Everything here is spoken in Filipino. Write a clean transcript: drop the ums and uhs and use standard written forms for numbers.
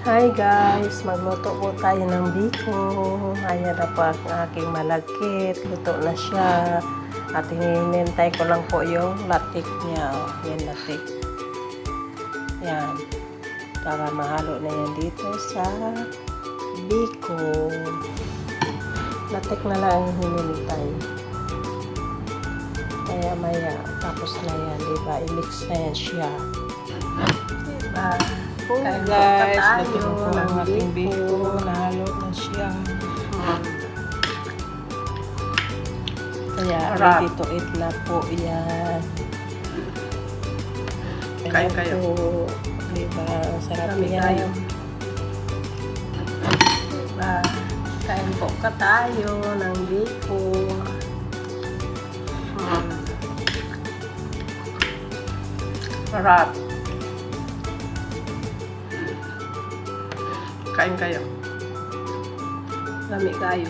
Hi guys, magluto po tayo ng biko. Ayan na po ang aking malagkit. Luto na siya. At hinintay ko lang po yung latik niya. Yan latik. Yan. Para mahalo na yan dito sa biko. Latik na lang ang hinintay. Kaya maya, tapos na yan, diba? I-mix na yan siya. Diba? Kain Guys, po luto po ang ating biko. Nahalo na siya. Kaya, ready to eat na po yan. Kain kayo. Po, diba? Sarap Kami yan. tayo. Diba? Kain po ka tayo ng biko. Sarap. Kain kayo. Lami kayo.